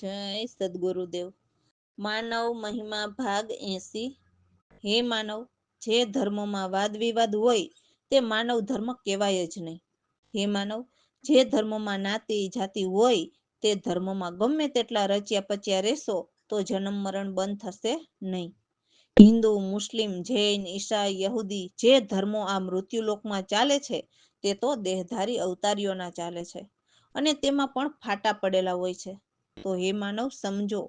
જય સદગુરુદેવ. માનવ મહિમા ભાગ 80. હે માનવ, જે ધર્મમાં વાદ વિવાદ હોય તે માનવ ધર્મ કહેવાય જ નહીં. હે માનવ, જે ધર્મમાં નાતી જાતિ હોય તે ધર્મમાં ગમે તેટલા રચ્યા પચ્યા રહેશો તો જન્મ મરણ બંધ થશે નહીં. હિન્દુ, મુસ્લિમ, જૈન, ઈસાઈ, યહૂદી જે ધર્મો આ મૃત્યુલોકમાં ચાલે છે તે તો દેહધારી અવતારીઓના ચાલે છે અને તેમાં પણ ફાટા પડેલા હોય છે. તો હે માનવ સમજો,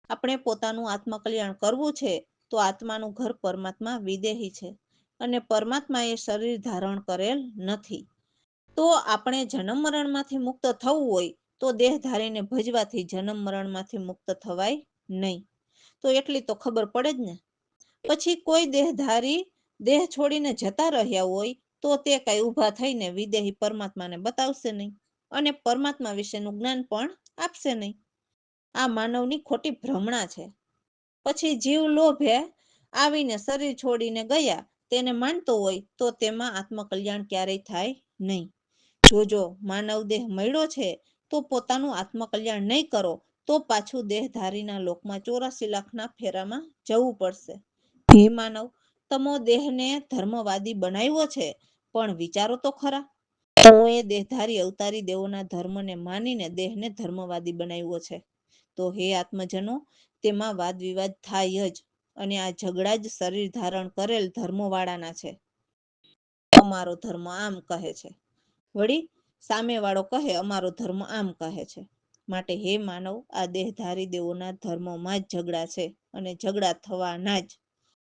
આપણે પોતાનું આત્મકલ્યાણ કરવું છે તો આત્માનું ઘર પરમાત્મા વિદેહી છે અને પરમાત્મા એ શરીર ધારણ કરેલ નથી. તો આપણે જન્મ મરણમાંથી મુક્ત થવું હોય તો દેહધારીને ભજવાથી જન્મ મરણમાંથી મુક્ત થવાય નહીં. તો એટલી તો ખબર પડે જ ને. પછી કોઈ દેહધારી દેહ છોડીને જતા રહ્યા હોય તો તે કઈ ઊભા થઈને વિદેહી પરમાત્માને બતાવશે નહીં અને પરમાત્મા વિશેનું જ્ઞાન પણ આપશે નહીં. આ માનવની ખોટી ભ્રમણા છે. પછી જીવ લોભે આવીને શરીર છોડીને ગયા તેને માનતો હોય તો તેમાં આત્મકલ્યાણ ક્યારેય થાય નહીં. જોજો, માનવ દેહ મળ્યો છે તો પોતાનું આત્મકલ્યાણ નહીં કરો તો પાછું દેહધારીના લોકમાં 84 લાખના ફેરામાં જવું પડશે. હે માનવ, તમો દેહને ધર્મવાદી બનાવ્યો છે પણ વિચારો તો ખરા. તમોએ દેહધારી અવતારી દેવોના ધર્મને માનીને દેહને ધર્મવાદી બનાવ્યો છે. તો હે આત્મજનો, તેમાં વાદ વિવાદ થાય જ અને આ ઝઘડા જ શરીર ધારણ કરેલ ધર્મવાળાના છે. અમારો ધર્મ આમ કહે છે, વળી સામેવાળો કહે અમારો ધર્મ આમ કહે છે. માટે હે માનવ, આ દેહધારી દેવોના ધર્મમાં જ ઝઘડા છે અને ઝઘડા થવાના જ.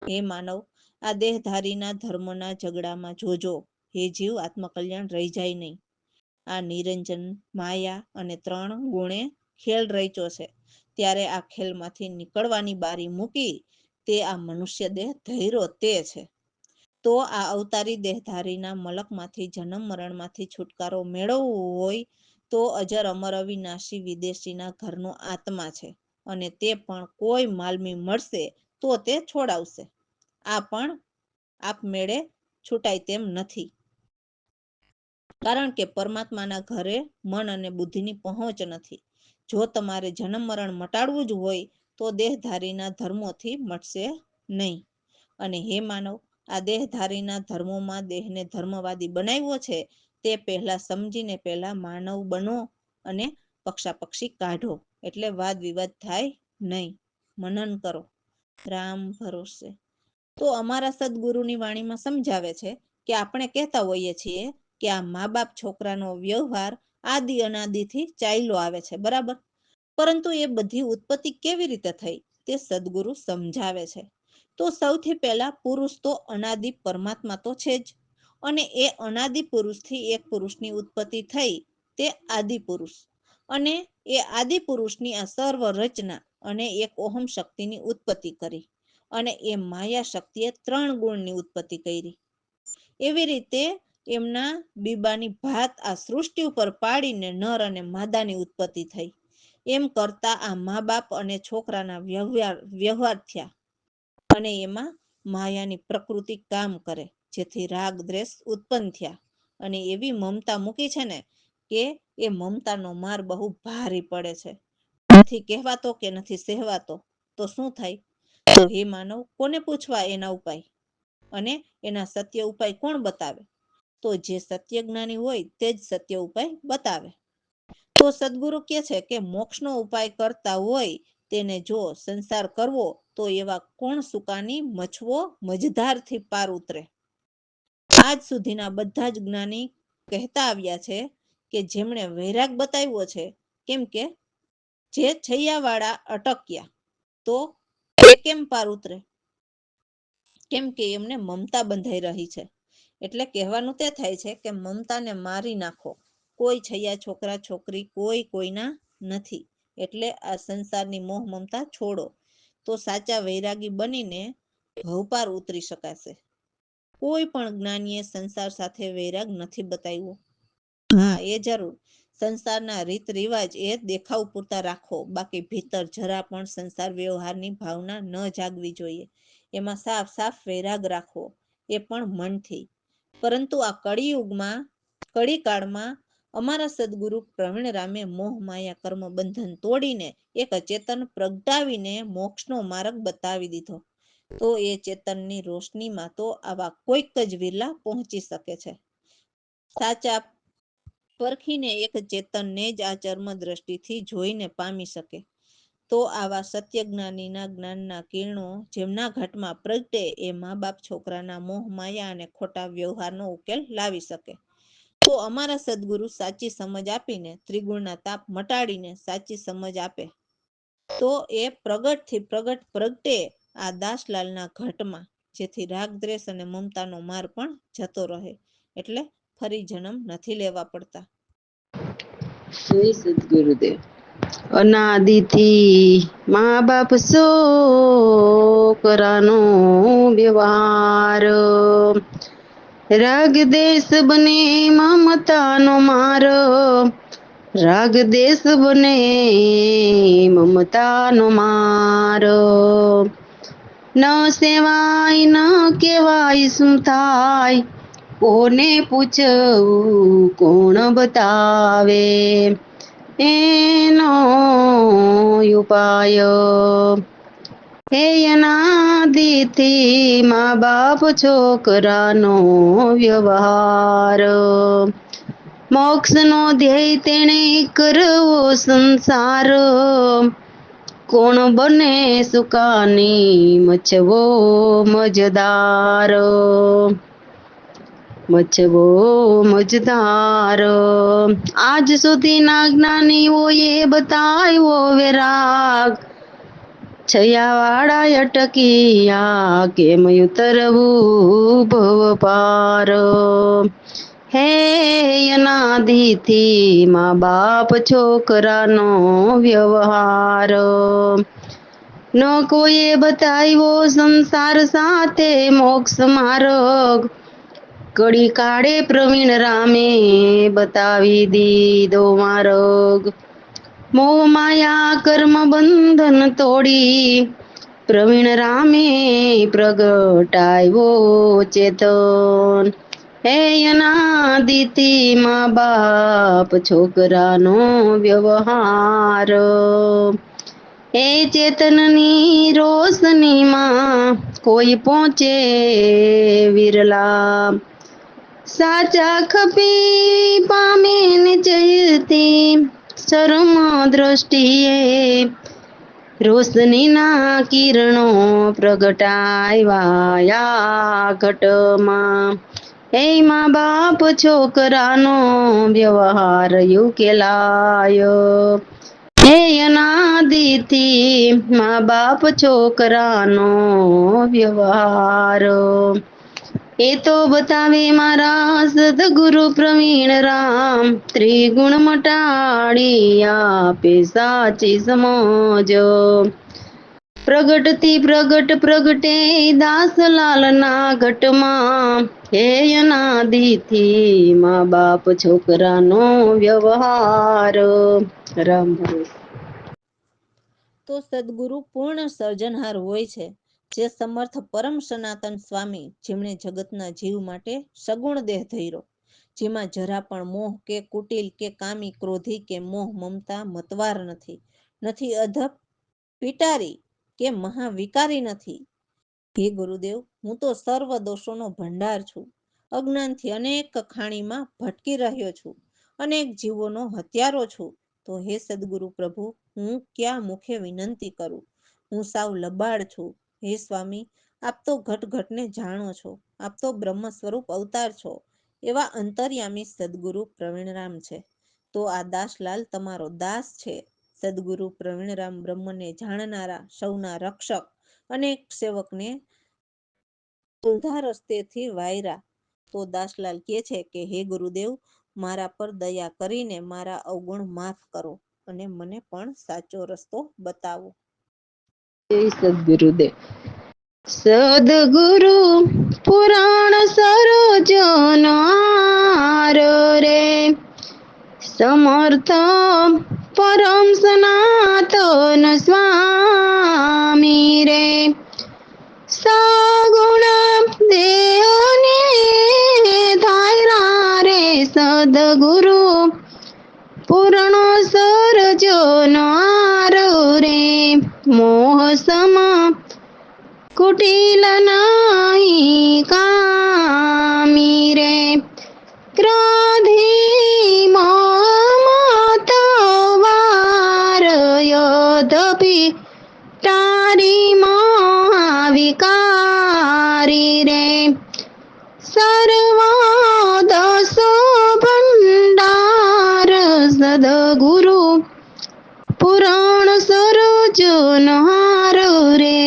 હે માનવ, આ દેહધારીના ધર્મના ઝઘડામાં જોજો હે જીવ આત્મકલ્યાણ રહી જાય નહીં. આ નિરંજન, માયા અને 3 ગુણે ખેલ રચ્યો છે ત્યારે આ ખેલમાંથી નીકળવાની બારી મૂકી તે આ મનુષ્ય દેહ ધૈર્યો તે છે. તો આ અવતારી દેહધારીના મલકમાંથી જન્મ મરણમાંથી છુટકારો મેળવવો હોય તો અજર અમર અવિનાશી વિદેશીના ઘરનો આત્મા છે અને તે પણ કોઈ માલમી મળશે તો તે છોડાવશે. આ પણ આપમેળે છૂટાય તેમ નથી, કારણ કે પરમાત્માના ઘરે મન અને બુદ્ધિની પહોંચ નથી. જો તમારે જન્મ મરણ મટાડવું જ હોય તો દેહધારીના ધર્મોથી મટશે નહીં. અને હે માનવ, આ દેહધારીના ધર્મોમાં દેહને ધર્મવાદી બનાવ્યો છે તે પહેલા સમજીને પહેલા માનવ બનો અને પક્ષાપક્ષી કાઢો એટલે વાદ વિવાદ થાય નહીં. મનન કરો. રામ ભરોસે. તો અમારા સદગુરુની વાણીમાં સમજાવે છે કે આપણે કહેતા હોઈએ છીએ કે આ મા બાપ છોકરાનો વ્યવહાર આદિ અનાદિથી ચાલ્યો આવે છે, બરાબર. પરંતુ એ બધી ઉત્પત્તિ કેવી રીતે થઈ તે સદગુરુ સમજાવે છે. તો સૌથી પહેલા પુરુષ તો અનાદિ પરમાત્મા તો છે જ અને એ અનાદિ પુરુષથી એક પુરુષની ઉત્પત્તિ થઈ તે આદિ પુરુષ અને એ આદિ પુરુષની આ સર્વ રચના અને એક ઓહમ શક્તિની ઉત્પત્તિ કરી અને એ માયા શક્તિએ 3 ગુણની ઉત્પત્તિ કરી. એવી રીતે એમના બીબાની ભાત આ સૃષ્ટિ ઉપર પાડીને નર અને માદાની ઉત્પત્તિ થઈ. એમ કરતા આ મા બાપ અને છોકરાના વ્યવહાર થયા અને એમાં માયાની પ્રકૃતિ કામ કરે જેથી રાગ દ્વેષ ઉત્પન્ન થયા અને એવી મમતા મૂકી છે ને કે એ મમતાનો માર બહુ ભારી પડે છે. નથી કહેવાતો કે નથી સહેવાતો તો શું થાય? તો હે માનવ, કોને પૂછવા એના ઉપાય અને એના સત્ય ઉપાય કોણ બતાવે? તો જે સત્ય જ્ઞાની હોય તે જ સત્ય ઉપાય બતાવે. તો સદગુરુ કહે છે કે મોક્ષનો ઉપાય કરતા હોય તેને જો સંસાર કરવો તો એવા કોણ સુકાની મછવો મજધારથી પાર ઉતરે. આજ સુધીના બધા જ જ્ઞાની કહેતા આવ્યા છે કે જેમણે વૈરાગ બતાવ્યો છે, કેમ કે જે છૈયાવાળા અટક્યા તો એ કેમ પાર ઉતરે? કેમ કે એમને મમતા બંધાઈ રહી છે. એટલે કહેવાનું તે થાય છે કે મમતાને મારી નાખો. કોઈ છૈયા છોકરા છોકરી કોઈ કોઈના નથી. એટલે આ સંસારની મોહ મમતા છોડો તો સાચા વૈરાગી બનીને ભવપાર ઉતરી શકાશે. કોઈ પણ જ્ઞાનીએ સંસાર સાથે વૈરાગ નથી બતાવ્યો. હા, એ જરૂર સંસારના રીત રિવાજ એ દેખાવ પૂરતા રાખો, બાકી ભીતર જરા પણ સંસાર વ્યવહારની ભાવના ન જાગવી જોઈએ. એમાં સાફ સાફ વૈરાગ રાખવો, એ પણ મનથી. પરંતુ આ કળિયુગમાં કળીકાળમાં અમારા સદગુરુ પ્રવીણરામે મોહ માયા કર્મ બંધન તોડીને એક ચેતન પ્રગટાવીને મોક્ષનો માર્ગ બતાવી દીધો. તો એ ચેતનની રોશનીમાં તો આવા કોઈક જ વિરલા પહોંચી શકે છે. સાચા પરખીને એક ચેતનને જ આ ચર્મ દ્રષ્ટિથી જોઈને પામી શકે. તો આવા સત્ય જ્ઞાનીના જ્ઞાનના કિરણો જેમના ઘટમાં પ્રગટે એ મા બાપ છોકરાના મોહ માયા અને ખોટા વ્યવહારનો ઉકેલ લાવી શકે. તો અમારા સદગુરુ સાચી સમજ આપીને ત્રિગુણના તાપ મટાડીને સાચી સમજ આપે. તો એ પ્રગટથી પ્રગટે આ દાસલાલના ઘટમાં, જેથી રાગ દ્વેષ અને મમતાનો માર પણ જતો રહે. એટલે ફરી જન્મ નથી લેવા પડતા. જય સદગુરુદેવ. અનાદિથી મા બાપ છોકરાનો વ્યવહાર, રાગ દેશ બને મમતાનો માર, રાગ દેશ બને મમતાનો માર. ન સેવાય ન કેવાય શું થાય, કોને પૂછવું કોણ બતાવે, એનો ઉપાય. હે અનાદિથી મા બાપ છોકરાનો વ્યવહાર, મોક્ષનો ધ્યેય તેણે કરવો સંસાર, કોણ બને સુકાની મચવો મજદાર, મચવો મજદાર. આજ સુધી ના જ્ઞાનીઓએ બતાવ્યો વિરાગ, છયા વાળા અટકિયા કેમ ઉતરવું ભવ પાર. હે અનાદિથી મા બાપ છોકરાનો વ્યવહાર, ન કોઈએ બતાવ્યો સંસાર સાથે મોક્ષ માર્ગ, કડી કાળે પ્રવીણ રામે બતાવી દીધો માર્ગ. મોહ માયા કર્મ બંધન તોડી, પ્રવીણ રામે પ્રગટાવ્યો ચેતન. હે અનાદિથી મા બાપ છોકરાનો વ્યવહાર, એ ચેતનની રોશનીમાં કોઈ પહોંચે વિરલા, સાચા ખપી પામે નિશ્ચયથી ચરમ દ્રષ્ટિએ, રોશનીના કિરણો પ્રગટાવ્યા ઘટમાં. હે મા બાપ છોકરાનો વ્યવહાર ઉકેલાય, હે અનાદિથી મા બાપ છોકરાનો વ્યવહાર. એ તો બતાવે મારા સદગુરુ પ્રવીણ રામ, ત્રિગુણ મટાડી આપે સાચી સમજ. પ્રગટથી પ્રગટે દાસલાલના ઘટમાં, હે અનાદિથી મા બાપ છોકરાનો વ્યવહાર. રામ ભરોસે. તો સદગુરુ પૂર્ણ સર્જનહાર હોય છે, જે સમર્થ પરમ સનાતન સ્વામી, જેમણે જગતના જીવ માટે સગુણ દેહ ધર્યો, જેમાં જરા પણ મોહ કે કુટિલ કે કામી ક્રોધી કે મોહ મમતા મતવાર નથી, નથી અધપ પીટારી કે મહાવિકારી નથી. હે ગુરુદેવ, હું તો સર્વ દોષોનો ભંડાર છું, અજ્ઞાનથી અનેક ખાણીમાં ભટકી રહ્યો છું, અનેક જીવોનો હત્યારો છું. તો હે સદગુરુ પ્રભુ, હું ક્યાં મુખે વિનંતી કરું, હું સાવ લબાડ છું. હે સ્વામી, આપ તો ઘટ ઘટને જાણો છો, આપ તો બ્રહ્મ સ્વરૂપ અવતાર છો, એવા અંતર્યામી સદગુરુ પ્રવીણરામ છે. તો આ દાસલાલ તમારો દાસ છે. સદગુરુ પ્રવીણરામ બ્રહ્મને જાણનારા સૌના રક્ષક, અનેક સેવકને તુલધા રસ્તેથી વાયરા. તો દાસલાલ કહે છે કે હે ગુરુદેવ, મારા પર દયા કરીને મારા અવગુણ માફ કરો અને મને પણ સાચો રસ્તો બતાવો. જય સદગુરુદેવ. સદગુરુ પુરાણ સરોજનો રે, સમર્થ પરમ સનાતન સ્વામી રે, સગુણ દેવને ધાયરા રે સદગુરુ સમ કુટિલ નાહી કામી રે ક્રોધી મોહ વાર યોધભી તારી વિકારી રે સર્વ દસો ભંડાર સદગુરુ પુરાણ સરોજો નહારો રે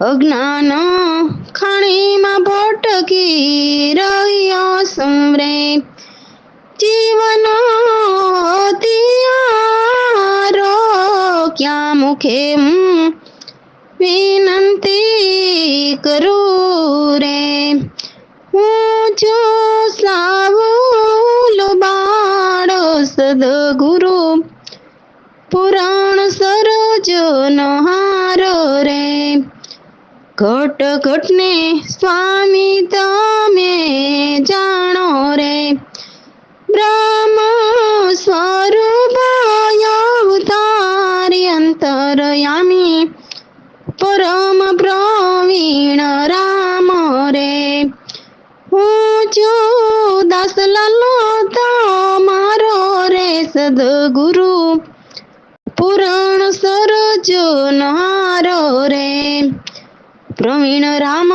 અજ્ઞાન ખાણીમાં ભટકી રહ્યો સમરે જીવન તિયારો ક્યાં મુખે વિનંતી કરું રે હું છું સાવલો બાળો સદગુરુ પુરાણ સરોજો નહારો રે ઘટ ઘટને સ્વામી તમે જાણો રે બ્રહ્મ સ્વરૂપ અવતારી અંતરયામી પરમ પ્રવીણ રામ રે હું છું દાસલાલ તમારો રે સદગુરુ પુરાણ સરોજો નહારો રે પ્રવીણ રામ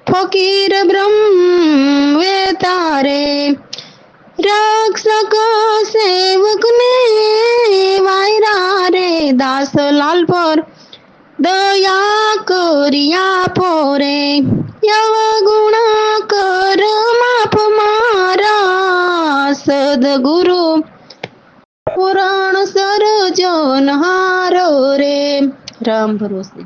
ફકીર બ્રહ્મ વેતારે રક્ષક સેવક ને વાયરા રે દાસલાલ પર દયા કર્યા પોરે યવગુણ કર માફ મારા સદગુરુ પુરાણ સરોજો નહારો રે રામ ભરોસે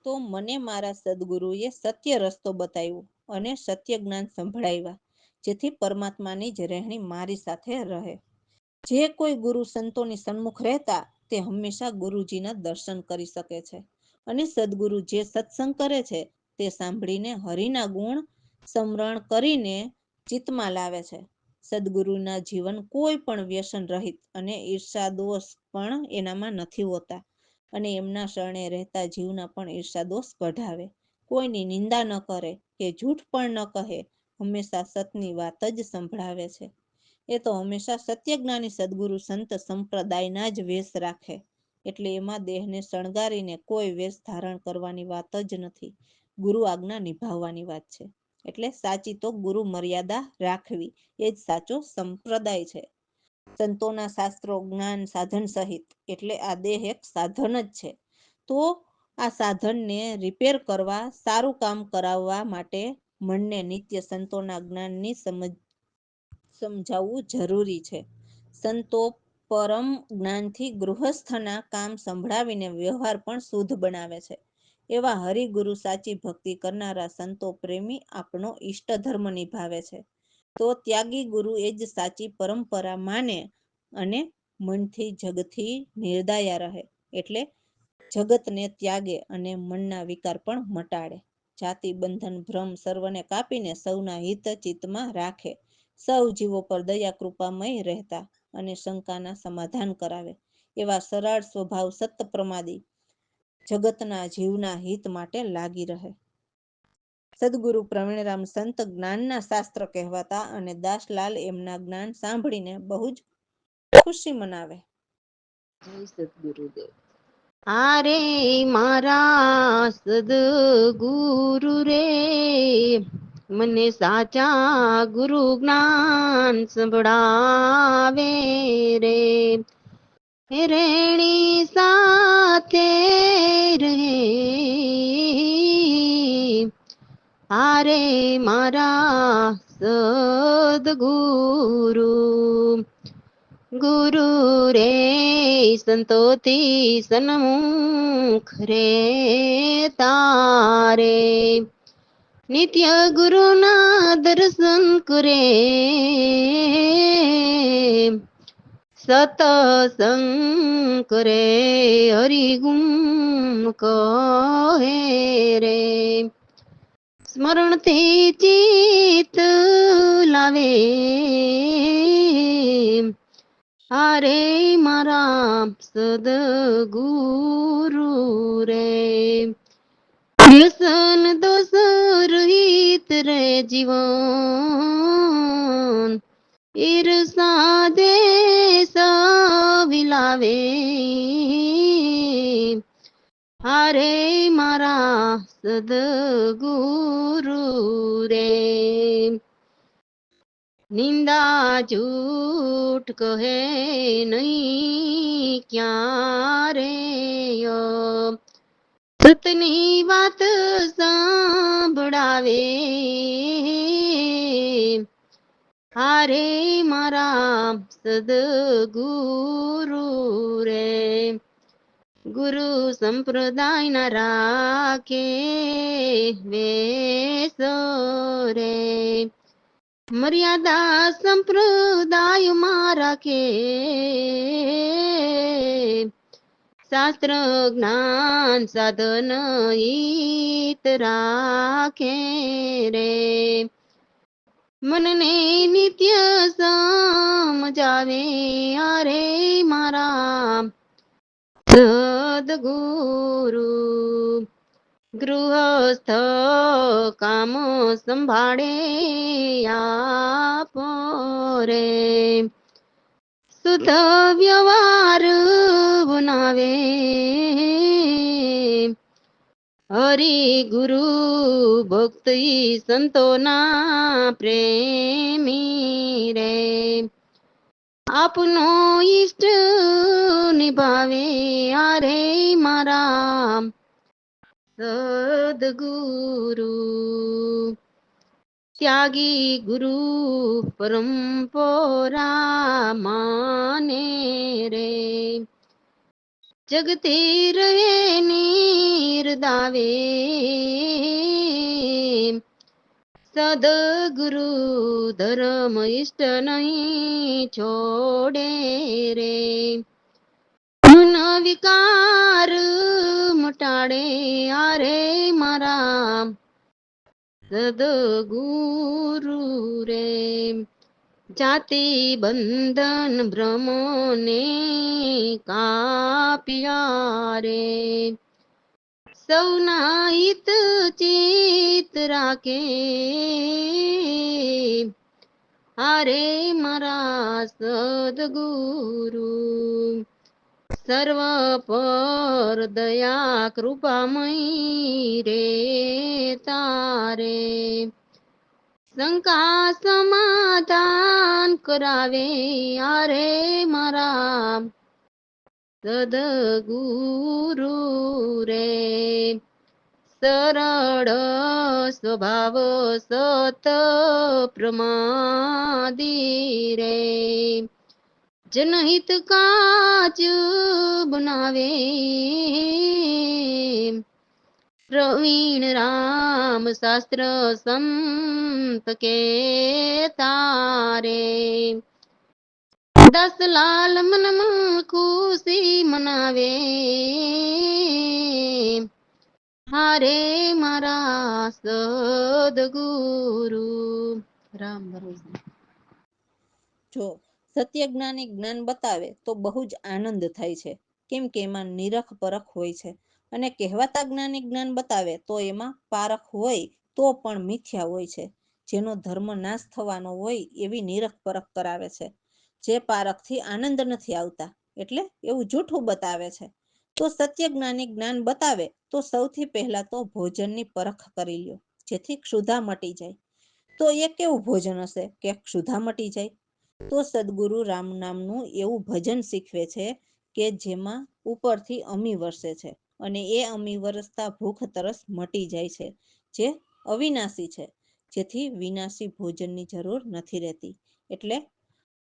તો મને મારા સદગુરુએ સત્ય રસ્તો બતાવ્યો અને સત્ય જ્ઞાન સંભળાવ્યા, જેથી પરમાત્માની જ રહેણી મારી સાથે રહે. જે કોઈ ગુરુ સંતોની સન્મુખ રહેતા તે હંમેશા ગુરુજીના દર્શન કરી શકે છે, અને સદગુરુ જે સત્સંગ કરે છે તે સાંભળીને હરિના ગુણ સ્મરણ કરીને ચિત્તમાં લાવે છે. સદગુરુના જીવન કોઈ પણ વ્યસન રહિત અને ઈર્ષા દોષ પણ એનામાં નથી હોતા, અને એમના શરણે રહેતા જીવના પણ ઈર્ષા દોષ કઢાવે, કોઈની નિંદા ન કરે કે જૂઠ પણ ન કહે, હંમેશા સતની વાત જ સંભળાવે છે. એ તો હંમેશા સત્યજ્ઞાની સદગુરુ સંત સંપ્રદાયના જ વેશ રાખે, એટલે એમાં દેહને શણગારીને કોઈ વેશ ધારણ કરવાની વાત જ નથી, ગુરુ આજ્ઞા નિભાવવાની વાત છે. એટલે સાચી તો ગુરુ મર્યાદા રાખવી એ જ સાચો સંપ્રદાય છે. સંતોના શાસ્ત્રો જ્ઞાન સાધન સહિત, એટલે આ દેહ એક સાધન જ છે. તો આ સાધનને રિપેર કરવા, સારું કામ કરાવવા માટે મનને નિત્ય સંતોના જ્ઞાનની સમજાવવું જરૂરી છે. સંતો પરમ જ્ઞાનથી ગૃહસ્થના કામ સંભળાવીને વ્યવહાર પણ શુદ્ધ બનાવે છે. એવા હરિગુરુ સાચી ભક્તિ કરનારા સંતો પ્રેમી આપણો ઈષ્ટ ધર્મ નિભાવે છે. તો ત્યાગી ગુરુ એ જ સાચી પરંપરા માને અને મનથી જગથી નિર્દયા રહે, એટલે જગતને ત્યાગે અને મનના વિકાર પણ મટાડે. જાતિ બંધન ભ્રમ સર્વને કાપીને સૌના હિત ચિત્તમાં રાખે, સૌ જીવો પર દયા કૃપામય રહેતા અને શંકાના સમાધાન કરાવે, એવા સરળ સ્વભાવ સત પ્રમાદી જગતના જીવના હિત માટે લાગી રહે. સદગુરુ પ્રવીણરામ સંત જ્ઞાનના શાસ્ત્ર કહેવાતા, અને દાસલાલ એમના જ્ઞાન સાંભળીને બહુ જ ખુશી મનાવે. જય સદગુરુદેવ. આરે મારા સદગુરુ રે મને સાચા ગુરુ જ્ઞાન સંભળાવે રે રેણી સાથે રહે આરે મારા સદગુરુ ગુરુ રે સંતોથી સન્મુખ રે તારે નિત્ય ગુરુના દર્શન કરે સતસંગ કરે હરિગુણ કહે રે સ્મરણથી ચિત લાવે હારે મારા સદગુરુ રે વ્યસન દોષ રહિત રે જીવન ઈર્ષા દેશ વિલાવે હારે મારા સદગુરુ રે નિંદા ઝૂઠ કહે નહીં ક્યારે સતની વાત સાંભળાવે હારે મારા સદગુરુ રે ગુરુ સંપ્રદાય ના રાખે વેસ રે મર્યાદા સંપ્રદાયમાં રાખે શાસ્ત્ર જ્ઞાન સાધન હિત રાખે રે મનને નિત્ય સમજાવે અરે મારા સદગુરુ ગૃહસ્થ કામ સંભાળે આપરે શુદ્ધ વ્યવહાર બનાવે હરિ ગુરુ ભક્તિ સંતોના પ્રેમી રે આપનો ઈષ્ટ નિભાવે અરે મારા સદગુરુ ત્યાગી ગુરુ પરંપરા માને રે જગતે રહે નિર્દાવે સદગુરુ ધર્મ ઇષ્ટ નહીં છોડે રે મન વિકાર મટાડે આરે મારા સદગુરુ રે જાતિ બંધન ભ્રમોને કાપ્યા રે સૌના હિત ચિત રાખે હારે મારા સદગુરુ સર્વ પર દયા કૃપામય રે તારે શંકા સમાધાન કરાવે આરે મારા સદગુરુ રે સરળ સ્વભાવ સત પ્રમાદી રે જનહિત કાચ બનાવે પ્રવીણ રામ શાસ્ત્ર સંત કે તારે દસલાલ મનમાં ખુશી મનાવે હારે મારા સદગુરુ રામ ભરોસે જો સત્ય જ્ઞાની જ્ઞાન બતાવે તો બહુ જ આનંદ થાય છે, કેમ કે એમાં નિરખ પરખ હોય છે. અને કહેવાતા જ્ઞાની જ્ઞાન બતાવે તો એમાં પારખ હોય તો પણ મિથ્યા હોય છે. જેનો ધર્મ નાશ થવાનો હોય એવી નિરખ પરખ કરાવે છે. જે પારખથી આનંદ નથી આવતા એટલે એવું જૂઠું બતાવે છે. તો સત્ય જ્ઞાની જ્ઞાન બતાવે તો સૌથી પહેલા તો ભોજનની પરખ કરી લ્યો, જેથી ક્ષુધા મટી જાય. તો એ કેવું ભોજન હશે કે ક્ષુધા મટી જાય? તો સદગુરુ રામ નામનું એવું ભજન શીખવે છે કે જેમાં ઉપરથી અમી વરસે છે અને એ અમી વરસતા ભૂખ તરસ મટી જાય છે, જે અવિનાશી છે, જેથી વિનાશી ભોજનની જરૂર નથી રહેતી. એટલે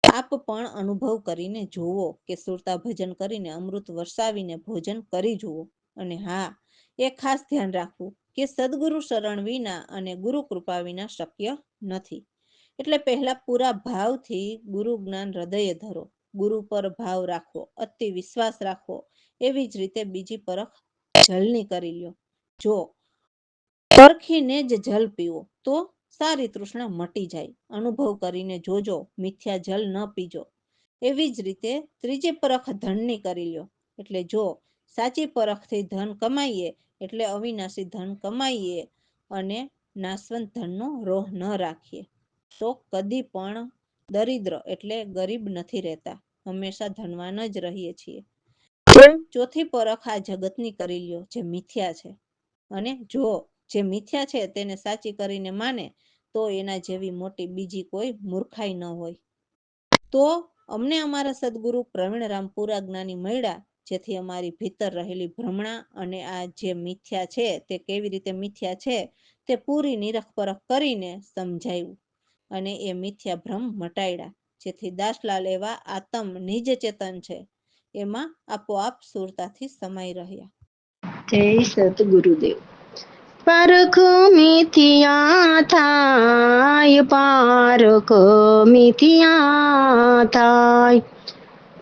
આપ પણ અનુભવ કરીને જુઓ કે સુરતા ભજન કરીને અમૃત વરસાવીને ભોજન કરી જુઓ. અને હા, એ ખાસ ધ્યાન રાખવું કે સદગુરુ શરણ વિના અને ગુરુ કૃપા વિના શક્ય નથી. એટલે પહેલા પૂરા ભાવથી ગુરુ જ્ઞાન હૃદયે ધરો, ગુરુ પર ભાવ રાખવો, અતિ વિશ્વાસ રાખવો. એવી જ રીતે બીજી પરખ જલની કરી લ્યો. જો પરખીને જ જલ પીવો તો સારી તૃષ્ણા મટી જાય. અનુભવ કરીને જોજો, મિથ્યા જલ ન પીજો. એવી જ રીતે ત્રીજી પરખ ધનની કરી લ્યો. એટલે જો સાચી પરખથી ધન કમાઈએ એટલે અવિનાશી ધન કમાઈએ અને નાશવંત ધનનો રોહ ન રાખીએ તો કદી પણ દરિદ્ર એટલે ગરીબ નથી રહેતા, હંમેશા ધનવાન જ રહીએ છીએ. ચોથી પરખ આ જગતની કરી લ્યો જે મિથ્યા છે, અને જો જે મિથ્યા છે તેને સાચી કરીને માને તો એના જેવી મોટી બીજી કોઈ મૂર્ખાઈ ન હોય. તો અમને અમારા સદગુરુ પ્રવીણરામ પૂરા જ્ઞાની મળ્યા, જેથી અમારી ભીતર રહેલી ભ્રમણા અને આ જે મિથ્યા છે તે કેવી રીતે મિથ્યા છે તે પૂરી નિરખ પરખ કરીને સમજાયું અને એ મિથ્યા ભ્રમ મટાડ્યા, જેથી દાસલાલ એવા આત્મ નિજ ચેતન છે એમાં આપોઆપ સુરતાથી સમાઈ રહ્યા. જય સતગુરુદેવ. પારખ મિથિયા થાય, પારખ મિથિયા થાય,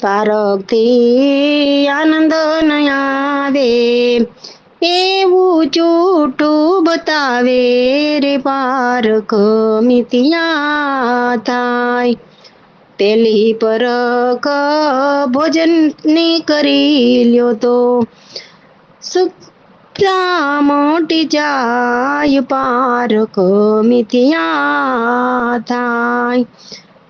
પારખથી આનંદ ન આવે, એવું ચૂટું બતાવે રે પારખ મિથિયા થાય. પેલી પરખ ભોજનની કરી લ્યો તો સુખતા મોટી જાય, પારખ મિથિયા થાય.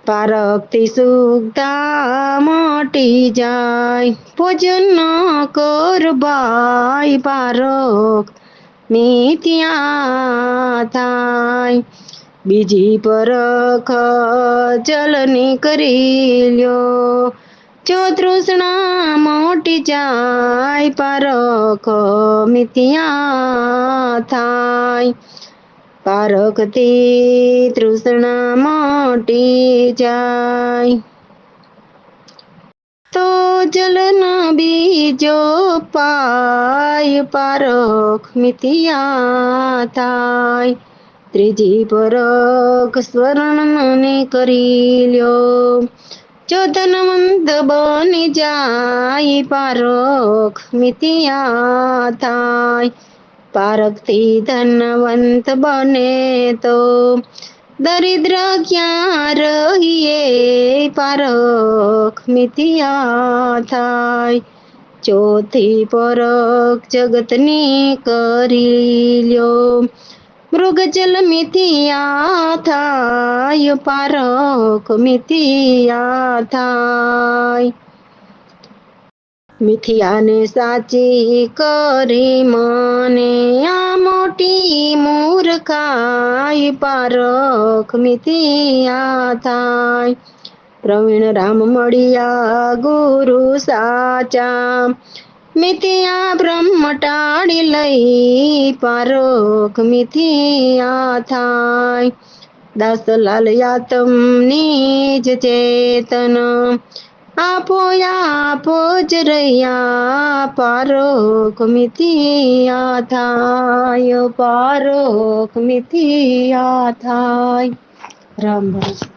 પારખથી સુખતા મોટી જાય, ભોજન ન કર ભાઈ, પારખ મિથિયા થાય. બીજી પરખ જલની કરી લ્યો, જો તૃષ્ણા મોટી જાય, પારખ મિથિયા થાય. પારખથી તૃષ્ણા મોટી જાય, તો જલના બીજો પાય, પારખ મિથિયા થાય. ત્રીજી પરખ સ્વર્ણની કરી લ્યો, જો ધનવંત બની જાય, પારખ મિથિયા થાય. પારખથી ધનવંત બને તો દરિદ્ર ક્યાં રહીએ, પારખ મિથિયા થાય. ચોથી પરખ જગતની કરી લ્યો, મૃગજલ મિથિયા થાય, પારખ મિથિયા થાય. મિથિયાને સાચી કરી મને આ મોટી મૂર્ખાઈ, પારખ મિથિયા થાય. પ્રવીણરામ મળ્યા ગુરુ સાચા, મિથિયા ભ્રમ મટાડી લઈ, પારખ મિથિયા થાય. દાસલાલ આત્મની જ ચેતન આપો આપો જ રહ્યા, પારખ મિથિયા થાય, પારખ મિથિયા થાય. રામ ભરોસે.